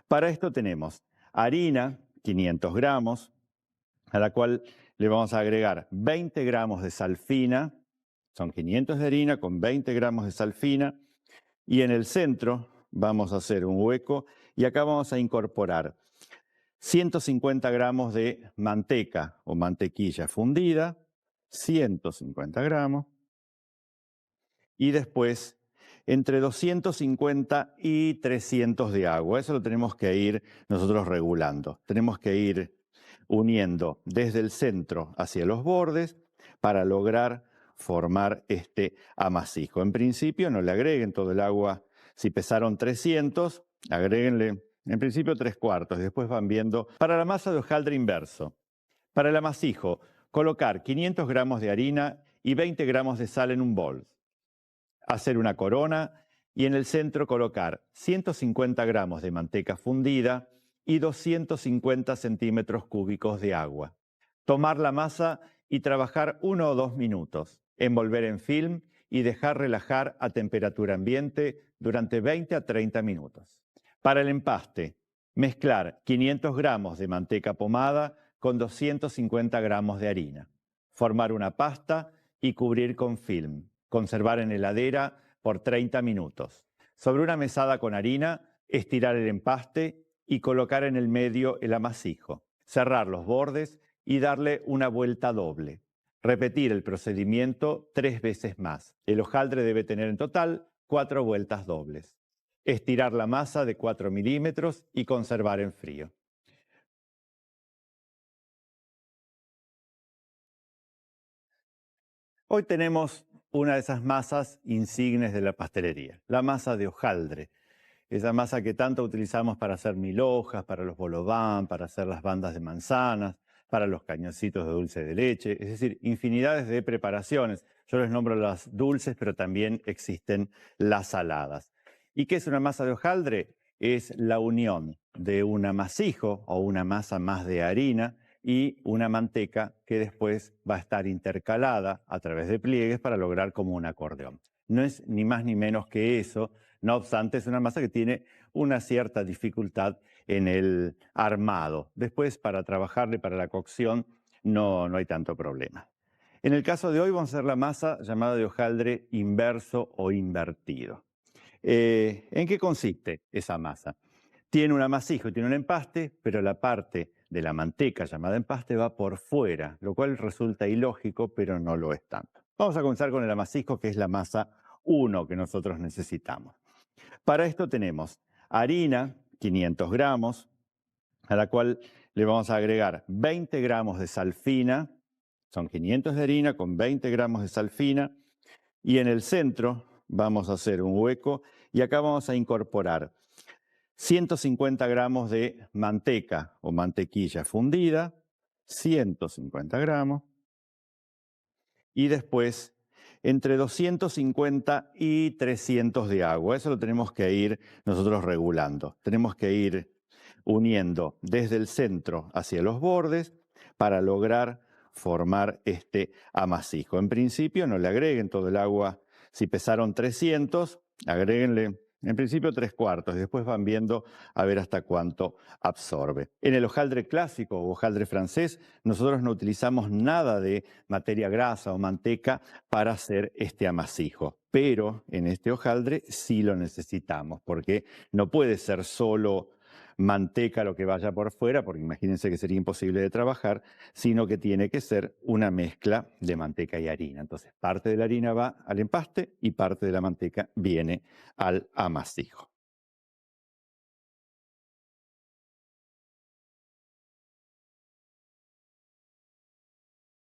Para esto tenemos harina, 500 gramos, a la cual le vamos a agregar 20 gramos de sal fina, son 500 de harina con 20 gramos de sal fina, y en el centro vamos a hacer un hueco y acá vamos a incorporar 150 gramos de manteca o mantequilla fundida, 150 gramos, y después entre 250 y 300 de agua. Eso lo tenemos que ir nosotros regulando. Tenemos que ir uniendo desde el centro hacia los bordes para lograr formar este amasijo. En principio no le agreguen todo el agua. Si pesaron 300, agréguenle en principio 3/4 y después van viendo. Para la masa de hojaldre inverso, para el amasijo, colocar 500 gramos de harina y 20 gramos de sal en un bol. Hacer una corona y en el centro colocar 150 gramos de manteca fundida y 250 centímetros cúbicos de agua. Tomar la masa y trabajar 1 o 2 minutos. Envolver en film y dejar relajar a temperatura ambiente durante 20 a 30 minutos. Para el empaste, mezclar 500 gramos de manteca pomada con 250 gramos de harina. Formar una pasta y cubrir con film. Conservar en heladera por 30 minutos. Sobre una mesada con harina, estirar el empaste y colocar en el medio el amasijo. Cerrar los bordes y darle una vuelta doble. Repetir el procedimiento 3 veces más. El hojaldre debe tener en total 4 vueltas dobles. Estirar la masa de 4 milímetros y conservar en frío. Hoy tenemos una de esas masas insignes de la pastelería, la masa de hojaldre. Esa masa que tanto utilizamos para hacer mil hojas, para los bolobán, para hacer las bandas de manzanas, para los cañoncitos de dulce de leche, es decir, infinidades de preparaciones. Yo les nombro las dulces, pero también existen las saladas. ¿Y qué es una masa de hojaldre? Es la unión de un amasijo o una masa más de harina y una manteca que después va a estar intercalada a través de pliegues para lograr como un acordeón. No es ni más ni menos que eso. No obstante, es una masa que tiene una cierta dificultad en el armado. Después, para trabajarle para la cocción, no hay tanto problema. En el caso de hoy vamos a hacer la masa llamada de hojaldre inverso o invertido. ¿En qué consiste esa masa? Tiene un amasijo y tiene un empaste, pero la parte de la manteca llamada empaste va por fuera, lo cual resulta ilógico, pero no lo es tanto. Vamos a comenzar con el amasijo, que es la masa 1 que nosotros necesitamos. Para esto tenemos harina, 500 gramos, a la cual le vamos a agregar 20 gramos de sal fina, son 500 de harina con 20 gramos de sal fina, y en el centro vamos a hacer un hueco y acá vamos a incorporar 150 gramos de manteca o mantequilla fundida, 150 gramos, y después entre 250 y 300 de agua. Eso lo tenemos que ir nosotros regulando. Tenemos que ir uniendo desde el centro hacia los bordes para lograr formar este amasijo. En principio no le agreguen todo el agua. Si pesaron 300, agréguenle en principio 3/4 y después van viendo a ver hasta cuánto absorbe. En el hojaldre clásico o hojaldre francés, nosotros no utilizamos nada de materia grasa o manteca para hacer este amasijo. Pero en este hojaldre sí lo necesitamos, porque no puede ser solo manteca lo que vaya por fuera, porque imagínense que sería imposible de trabajar, sino que tiene que ser una mezcla de manteca y harina. Entonces, parte de la harina va al empaste y parte de la manteca viene al amasijo.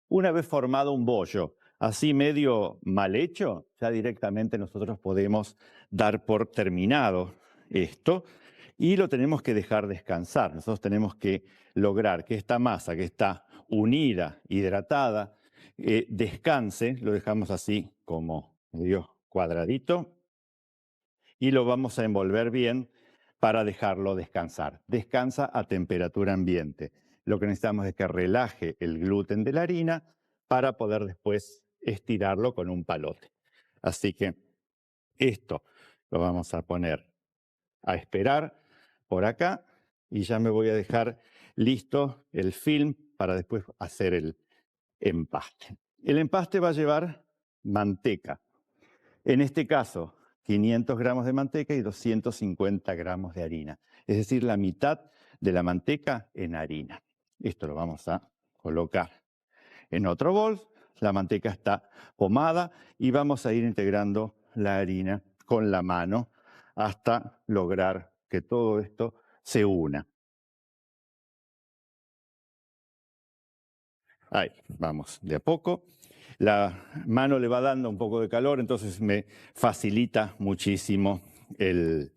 Una vez formado un bollo, así medio mal hecho, ya directamente nosotros podemos dar por terminado esto y lo tenemos que dejar descansar. Nosotros tenemos que lograr que esta masa que está unida, hidratada, descanse. Lo dejamos así como medio cuadradito y lo vamos a envolver bien para dejarlo descansar. Descansa a temperatura ambiente. Lo que necesitamos es que relaje el gluten de la harina para poder después estirarlo con un palote. Así que esto lo vamos a poner a esperar por acá y ya me voy a dejar listo el film para después hacer el empaste. El empaste va a llevar manteca. En este caso, 500 gramos de manteca y 250 gramos de harina. Es decir, la mitad de la manteca en harina. Esto lo vamos a colocar en otro bol. La manteca está pomada y vamos a ir integrando la harina con la mano hasta lograr que todo esto se una. Ahí, vamos, de a poco. La mano le va dando un poco de calor, entonces me facilita muchísimo el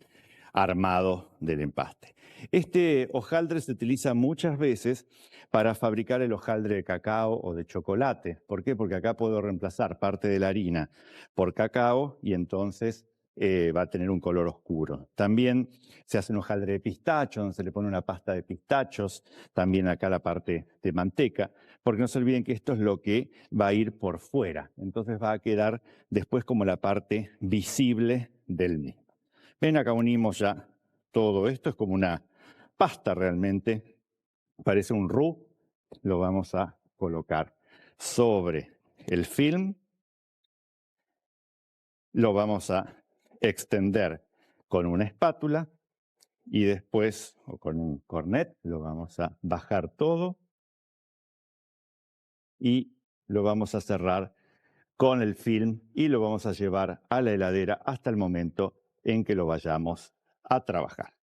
armado del empaste. Este hojaldre se utiliza muchas veces para fabricar el hojaldre de cacao o de chocolate. ¿Por qué? Porque acá puedo reemplazar parte de la harina por cacao y entonces va a tener un color oscuro. También se hace un hojaldre de pistacho, donde se le pone una pasta de pistachos, también acá la parte de manteca, porque no se olviden que esto es lo que va a ir por fuera. Entonces va a quedar después como la parte visible del mismo. Ven, acá unimos ya todo esto, es como una pasta realmente, parece un roux, lo vamos a colocar sobre el film, lo vamos a extender con una espátula y después, o con un cornet, lo vamos a bajar todo y lo vamos a cerrar con el film y lo vamos a llevar a la heladera hasta el momento en que lo vayamos a trabajar.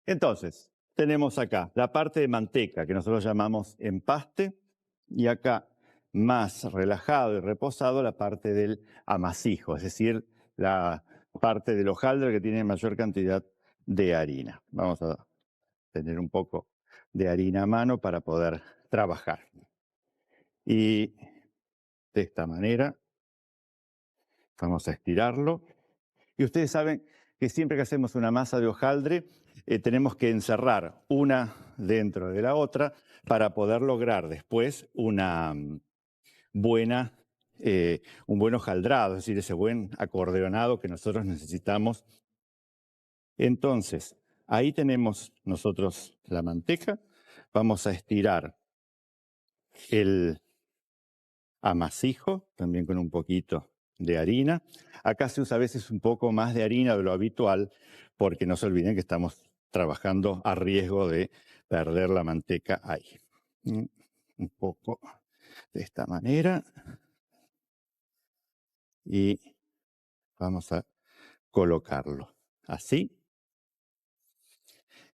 Entonces, tenemos acá la parte de manteca que nosotros llamamos empaste y acá más relajado y reposado la parte del amasijo, es decir, la parte del hojaldre que tiene mayor cantidad de harina. Vamos a tener un poco de harina a mano para poder trabajar. Y de esta manera vamos a estirarlo. Y ustedes saben que siempre que hacemos una masa de hojaldre, tenemos que encerrar una dentro de la otra para poder lograr después una buena, un buen hojaldrado, es decir, ese buen acordeonado que nosotros necesitamos. Entonces, ahí tenemos nosotros la manteca. Vamos a estirar el amasijo, también con un poquito de harina. Acá se usa a veces un poco más de harina de lo habitual, porque no se olviden que estamos trabajando a riesgo de perder la manteca ahí. Un poco de esta manera. Y vamos a colocarlo así.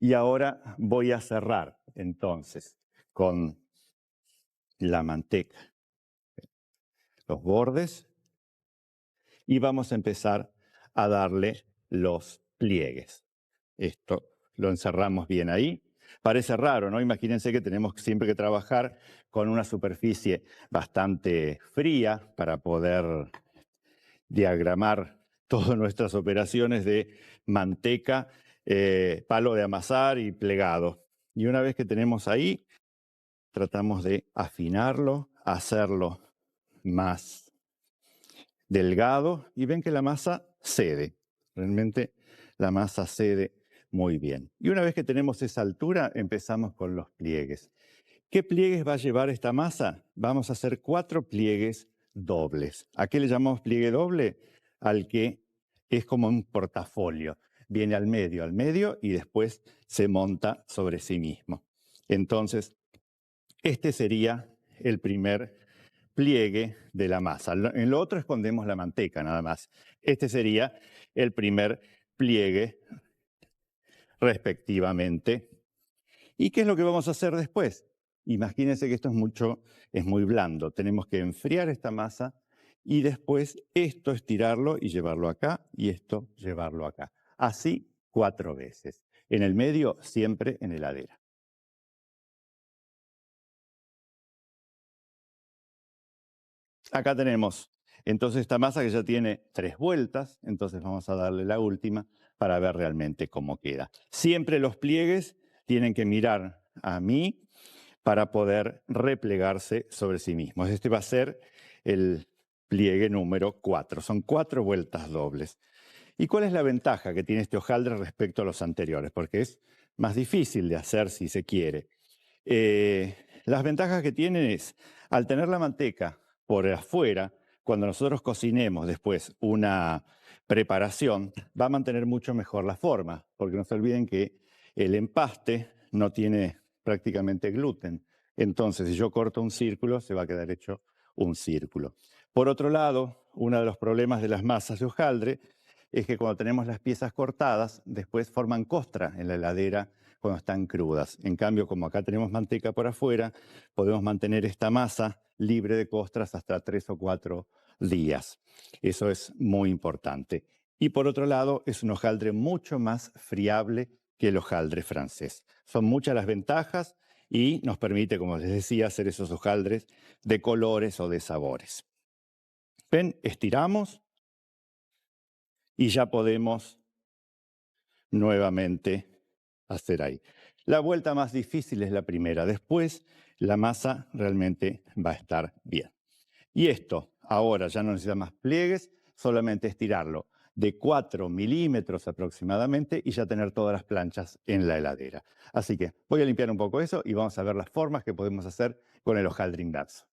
Y ahora voy a cerrar entonces con la manteca los bordes y vamos a empezar a darle los pliegues. Esto lo encerramos bien ahí. Parece raro, ¿no? Imagínense que tenemos siempre que trabajar con una superficie bastante fría para poder diagramar todas nuestras operaciones de manteca, palo de amasar y plegado. Y una vez que tenemos ahí, tratamos de afinarlo, hacerlo más delgado y ven que la masa cede. Realmente la masa cede muy bien. Y una vez que tenemos esa altura, empezamos con los pliegues. ¿Qué pliegues va a llevar esta masa? Vamos a hacer 4 pliegues dobles. ¿A qué le llamamos pliegue doble? Al que es como un portafolio. Viene al medio y después se monta sobre sí mismo. Entonces, este sería el primer pliegue de la masa. En lo otro escondemos la manteca nada más. Este sería el primer pliegue respectivamente. ¿Y qué es lo que vamos a hacer después? Imagínense que esto es muy blando. Tenemos que enfriar esta masa y después esto estirarlo y llevarlo acá y esto llevarlo acá. Así 4 veces. En el medio siempre en heladera. Acá tenemos entonces esta masa que ya tiene 3 vueltas, entonces vamos a darle la última para ver realmente cómo queda. Siempre los pliegues tienen que mirar a mí para poder replegarse sobre sí mismos. Este va a ser el pliegue número 4. Son 4 vueltas dobles. ¿Y cuál es la ventaja que tiene este hojaldre respecto a los anteriores? Porque es más difícil de hacer si se quiere. Las ventajas que tiene es, al tener la manteca por afuera, cuando nosotros cocinemos después una preparación, va a mantener mucho mejor la forma, porque no se olviden que el empaste no tiene prácticamente gluten. Entonces, si yo corto un círculo, se va a quedar hecho un círculo. Por otro lado, uno de los problemas de las masas de hojaldre es que cuando tenemos las piezas cortadas, después forman costra en la heladera cuando están crudas. En cambio, como acá tenemos manteca por afuera, podemos mantener esta masa libre de costras hasta 3 o 4 días. Eso es muy importante. Y por otro lado, es un hojaldre mucho más friable que el hojaldre francés. Son muchas las ventajas y nos permite, como les decía, hacer esos hojaldres de colores o de sabores. Ven, estiramos y ya podemos nuevamente hacer ahí. La vuelta más difícil es la primera. Después, la masa realmente va a estar bien. Y esto, ahora ya no necesita más pliegues, solamente estirarlo de 4 milímetros aproximadamente y ya tener todas las planchas en la heladera. Así que voy a limpiar un poco eso y vamos a ver las formas que podemos hacer con el hojaldre inverso.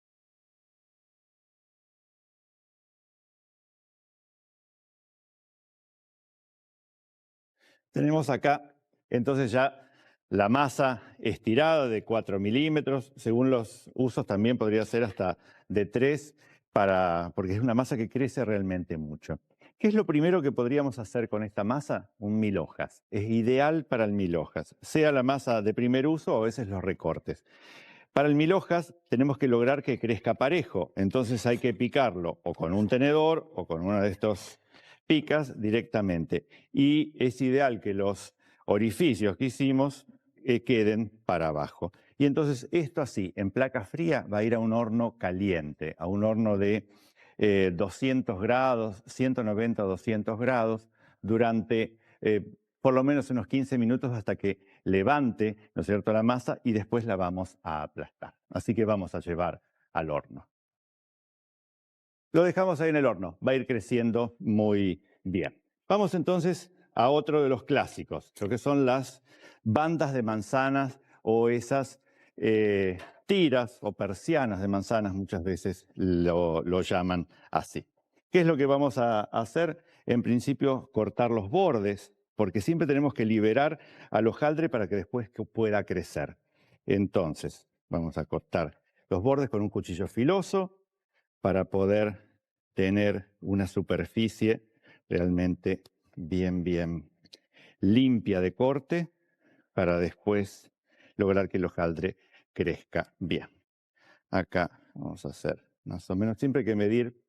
Tenemos acá entonces ya la masa estirada de 4 milímetros, según los usos también podría ser hasta de 3, porque es una masa que crece realmente mucho. ¿Qué es lo primero que podríamos hacer con esta masa? Un mil hojas. Es ideal para el mil hojas, sea la masa de primer uso o a veces los recortes. Para el mil hojas tenemos que lograr que crezca parejo, entonces hay que picarlo o con un tenedor o con uno de estos picas directamente. Y es ideal que los orificios que hicimos queden para abajo. Y entonces esto así, en placa fría, va a ir a un horno caliente, a un horno de 200 grados, 190 o 200 grados, durante por lo menos unos 15 minutos hasta que levante, ¿no es cierto?, la masa y después la vamos a aplastar. Así que vamos a llevar al horno. Lo dejamos ahí en el horno, va a ir creciendo muy bien. Vamos entonces a otro de los clásicos, lo que son las bandas de manzanas o esas tiras o persianas de manzanas, muchas veces lo llaman así. ¿Qué es lo que vamos a hacer? En principio, cortar los bordes, porque siempre tenemos que liberar al hojaldre para que después pueda crecer. Entonces, vamos a cortar los bordes con un cuchillo filoso para poder tener una superficie realmente bien limpia de corte para después lograr que el hojaldre crezca bien. Acá vamos a hacer más o menos, siempre hay que medir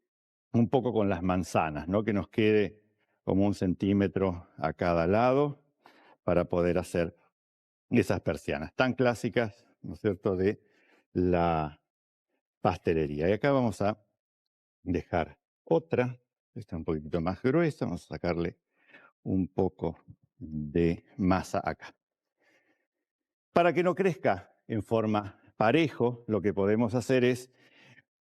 un poco con las manzanas, ¿no? Que nos quede como 1 centímetro a cada lado para poder hacer esas persianas tan clásicas, ¿no es cierto?, de la pastelería. Y acá vamos a dejar otra, esta un poquito más gruesa, vamos a sacarle un poco de masa acá. Para que no crezca en forma parejo, lo que podemos hacer es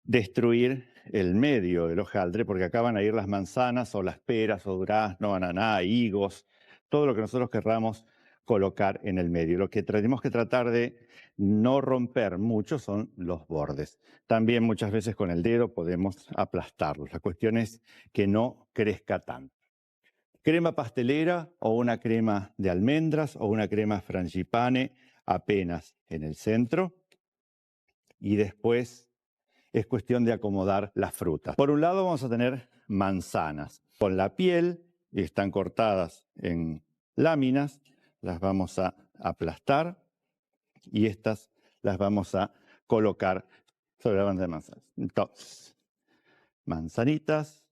destruir el medio del hojaldre, porque acá van a ir las manzanas o las peras o durazno, ananá, higos, todo lo que nosotros querramos colocar en el medio. Lo que tenemos que tratar de no romper mucho son los bordes. También muchas veces con el dedo podemos aplastarlos. La cuestión es que no crezca tanto. Crema pastelera o una crema de almendras o una crema frangipane apenas en el centro y después es cuestión de acomodar las frutas. Por un lado vamos a tener manzanas con la piel, están cortadas en láminas, las vamos a aplastar y estas las vamos a colocar sobre la banda de manzanas. Entonces, manzanitas,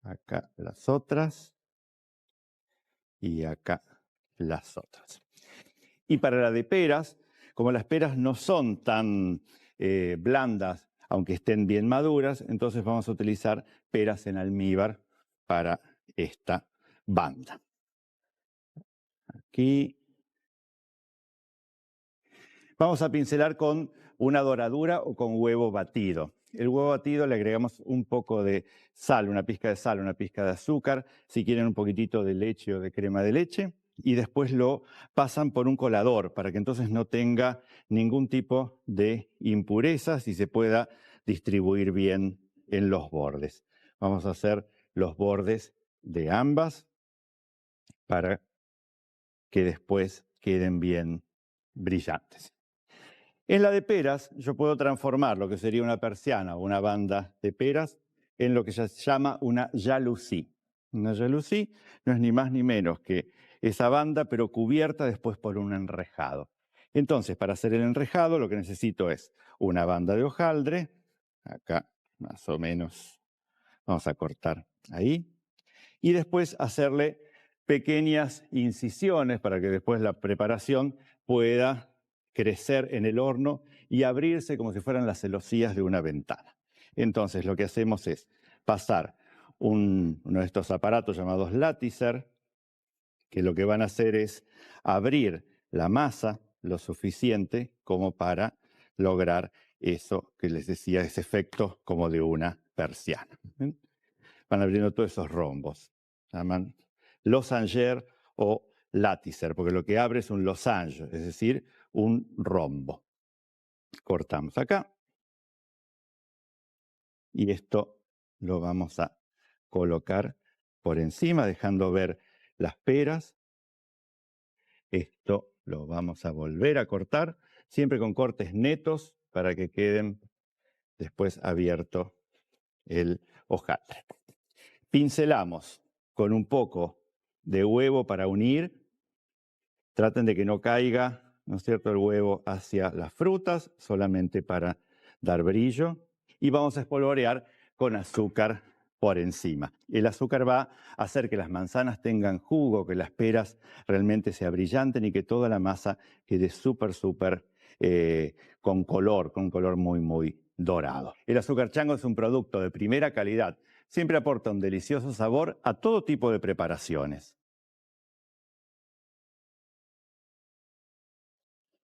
acá las otras y acá las otras. Y para la de peras, como las peras no son tan blandas aunque estén bien maduras, entonces vamos a utilizar peras en almíbar para esta banda. Aquí vamos a pincelar con una doradura o con huevo batido. El huevo batido le agregamos un poco de sal, una pizca de sal, una pizca de azúcar, si quieren un poquitito de leche o de crema de leche, y después lo pasan por un colador para que entonces no tenga ningún tipo de impurezas y se pueda distribuir bien en los bordes. Vamos a hacer los bordes de ambas para que después queden bien brillantes. En la de peras, yo puedo transformar lo que sería una persiana o una banda de peras en lo que se llama una jalousie. Una jalousie no es ni más ni menos que esa banda, pero cubierta después por un enrejado. Entonces, para hacer el enrejado, lo que necesito es una banda de hojaldre. Acá, más o menos, vamos a cortar ahí. Y después hacerle pequeñas incisiones para que después la preparación pueda crecer en el horno y abrirse como si fueran las celosías de una ventana. Entonces lo que hacemos es pasar uno de estos aparatos llamados látiser, que lo que van a hacer es abrir la masa lo suficiente como para lograr eso que les decía, ese efecto como de una persiana. ¿Ven? Van abriendo todos esos rombos. Se llaman losanger o látiser, porque lo que abre es un losange, es decir, un rombo. Cortamos acá. Y esto lo vamos a colocar por encima, dejando ver las peras. Esto lo vamos a volver a cortar, siempre con cortes netos para que queden después abierto el hojaldre. Pincelamos con un poco de huevo para unir. Traten de que no caiga, ¿no es cierto?, el huevo hacia las frutas, solamente para dar brillo. Y vamos a espolvorear con azúcar por encima. El azúcar va a hacer que las manzanas tengan jugo, que las peras realmente se abrillanten y que toda la masa quede súper con color muy, muy dorado. El azúcar chango es un producto de primera calidad. Siempre aporta un delicioso sabor a todo tipo de preparaciones.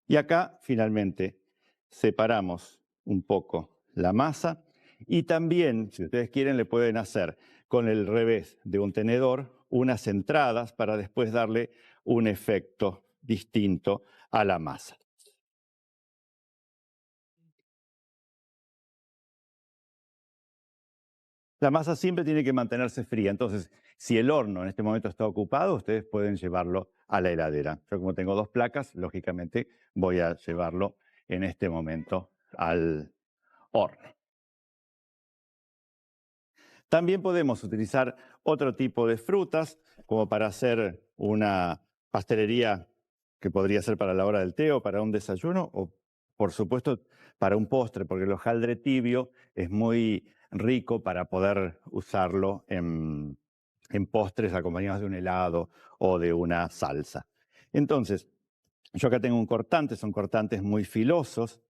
Y acá, finalmente, separamos un poco la masa y también, si ustedes quieren, le pueden hacer con el revés de un tenedor unas entradas para después darle un efecto distinto a la masa. La masa siempre tiene que mantenerse fría, entonces si el horno en este momento está ocupado, ustedes pueden llevarlo a la heladera. Yo como tengo dos placas, lógicamente voy a llevarlo en este momento al horno. También podemos utilizar otro tipo de frutas, como para hacer una pastelería que podría ser para la hora del té o para un desayuno, o por supuesto para un postre, porque el hojaldre tibio es muy rico para poder usarlo en postres acompañados de un helado o de una salsa. Entonces, yo acá tengo un cortante, son cortantes muy filosos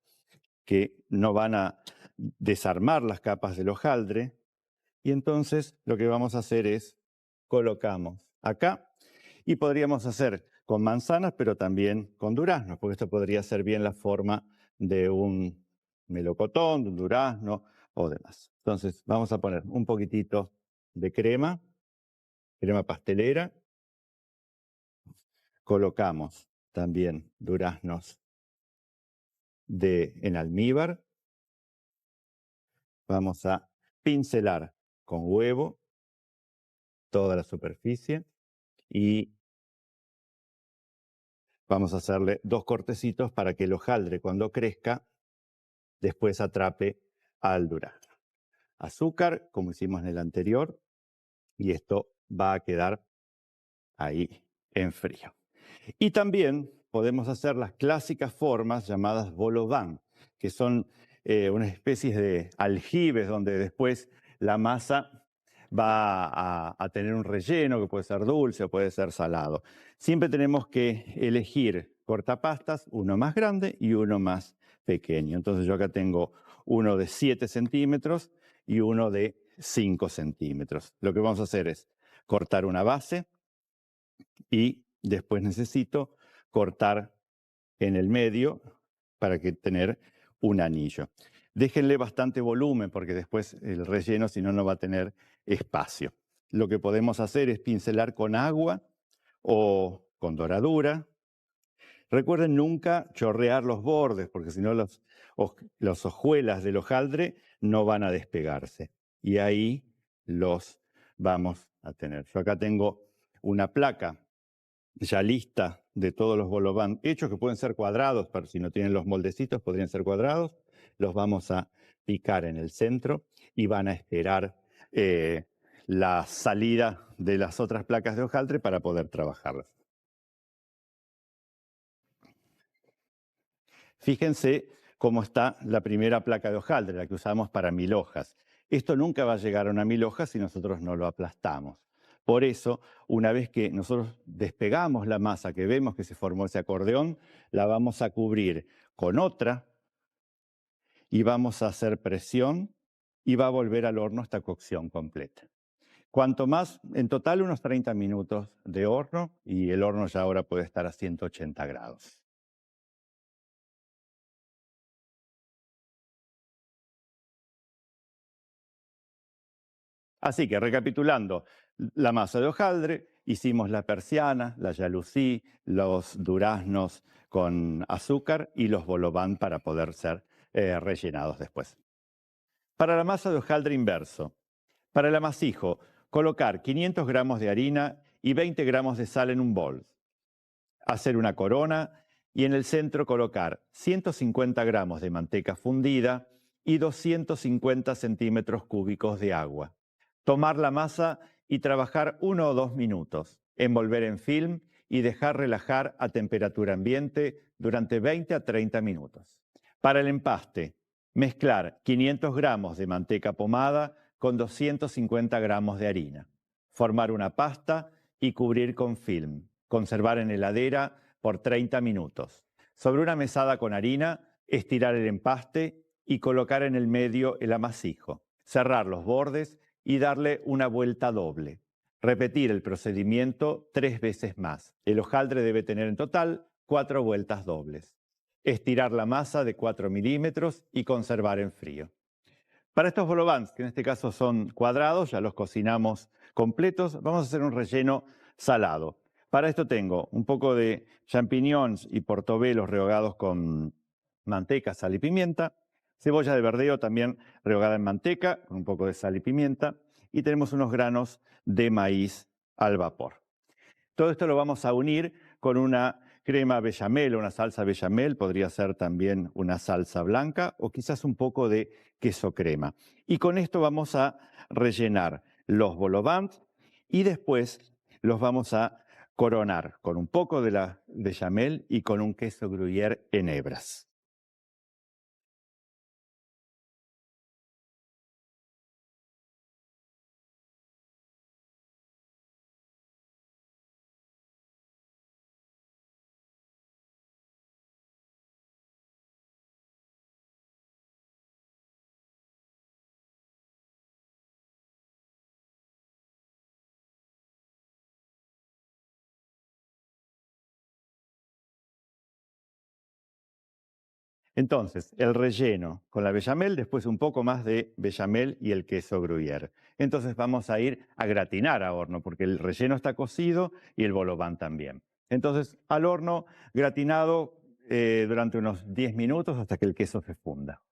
que no van a desarmar las capas del hojaldre. Y entonces lo que vamos a hacer es colocamos acá y podríamos hacer con manzanas, pero también con duraznos, porque esto podría ser bien la forma de un melocotón, de un durazno o demás. Entonces vamos a poner un poquitito de crema pastelera. Colocamos también duraznos en almíbar. Vamos a pincelar con huevo toda la superficie y vamos a hacerle dos cortecitos para que el hojaldre, cuando crezca, después atrape al durazno. Azúcar, como hicimos en el anterior, y esto va a quedar ahí en frío. Y también podemos hacer las clásicas formas llamadas vol au vent, que son unas especies de aljibes donde después la masa va a tener un relleno que puede ser dulce o puede ser salado. Siempre tenemos que elegir cortapastas, uno más grande y uno más pequeño. Entonces yo acá tengo uno de 7 centímetros y uno de 5 centímetros. Lo que vamos a hacer es cortar una base y después necesito cortar en el medio para tener un anillo. Déjenle bastante volumen porque después el relleno, si no, no va a tener espacio. Lo que podemos hacer es pincelar con agua o con doradura. Recuerden nunca chorrear los bordes porque si no las hojuelas del hojaldre no van a despegarse. Y ahí los vamos a tener. Yo acá tengo una placa ya lista de todos los bolobán hechos, que pueden ser cuadrados, pero si no tienen los moldecitos podrían ser cuadrados. Los vamos a picar en el centro y van a esperar la salida de las otras placas de hojaldre para poder trabajarlas. Fíjense cómo está la primera placa de hojaldre, la que usamos para 1000 hojas. Esto nunca va a llegar a una 1000 hojas si nosotros no lo aplastamos. Por eso, una vez que nosotros despegamos la masa, que vemos que se formó ese acordeón, la vamos a cubrir con otra y vamos a hacer presión y va a volver al horno hasta cocción completa. Cuanto más, en total unos 30 minutos de horno y el horno ya ahora puede estar a 180 grados. Así que recapitulando, la masa de hojaldre, hicimos la persiana, la jalousie, los duraznos con azúcar y los bolobán para poder ser rellenados después. Para la masa de hojaldre inverso, para el amasijo, colocar 500 gramos de harina y 20 gramos de sal en un bol. Hacer una corona y en el centro colocar 150 gramos de manteca fundida y 250 centímetros cúbicos de agua. Tomar la masa y trabajar 1 o 2 minutos. Envolver en film y dejar relajar a temperatura ambiente durante 20 a 30 minutos. Para el empaste, mezclar 500 gramos de manteca pomada con 250 gramos de harina. Formar una pasta y cubrir con film. Conservar en heladera por 30 minutos. Sobre una mesada con harina, estirar el empaste y colocar en el medio el amasijo. Cerrar los bordes y darle una vuelta doble. Repetir el procedimiento 3 veces más. El hojaldre debe tener en total 4 vueltas dobles. Estirar la masa de 4 milímetros y conservar en frío. Para estos bolobans, que en este caso son cuadrados, ya los cocinamos completos, vamos a hacer un relleno salado. Para esto tengo un poco de champiñones y portobelos rehogados con manteca, sal y pimienta, cebolla de verdeo también rehogada en manteca, con un poco de sal y pimienta, y tenemos unos granos de maíz al vapor. Todo esto lo vamos a unir con una crema bechamel, una salsa bechamel, podría ser también una salsa blanca o quizás un poco de queso crema. Y con esto vamos a rellenar los bolobans y después los vamos a coronar con un poco de la bechamel y con un queso gruyère en hebras. Entonces, el relleno con la bechamel, después un poco más de bechamel y el queso gruyère. Entonces vamos a ir a gratinar a horno, porque el relleno está cocido y el bolobán también. Entonces, al horno gratinado durante unos 10 minutos hasta que el queso se funda.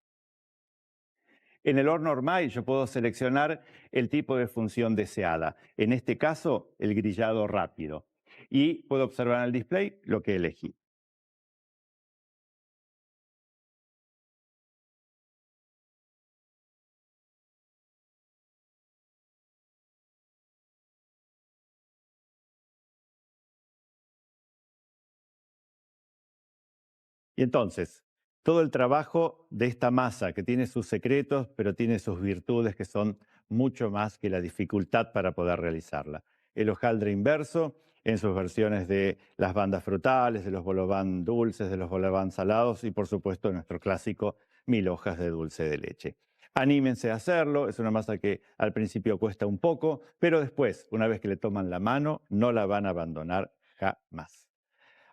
En el horno Ormay yo puedo seleccionar el tipo de función deseada. En este caso, el grillado rápido. Y puedo observar en el display lo que elegí. Y entonces, todo el trabajo de esta masa que tiene sus secretos, pero tiene sus virtudes que son mucho más que la dificultad para poder realizarla. El hojaldre inverso, en sus versiones de las bandas frutales, de los bolobán dulces, de los bolobán salados y por supuesto nuestro clásico 1000 hojas de dulce de leche. Anímense a hacerlo, es una masa que al principio cuesta un poco, pero después, una vez que le toman la mano, no la van a abandonar jamás.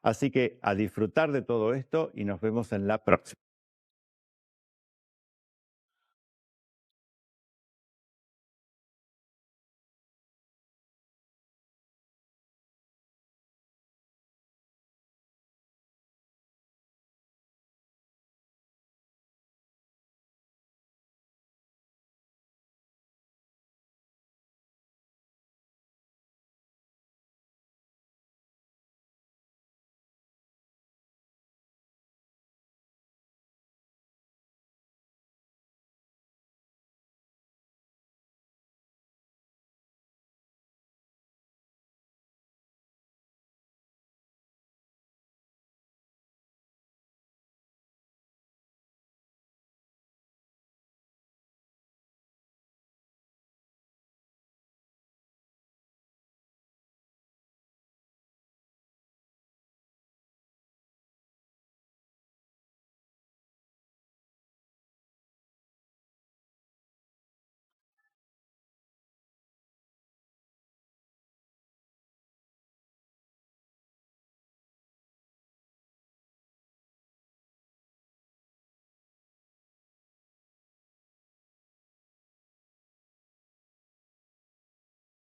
Así que a disfrutar de todo esto y nos vemos en la próxima.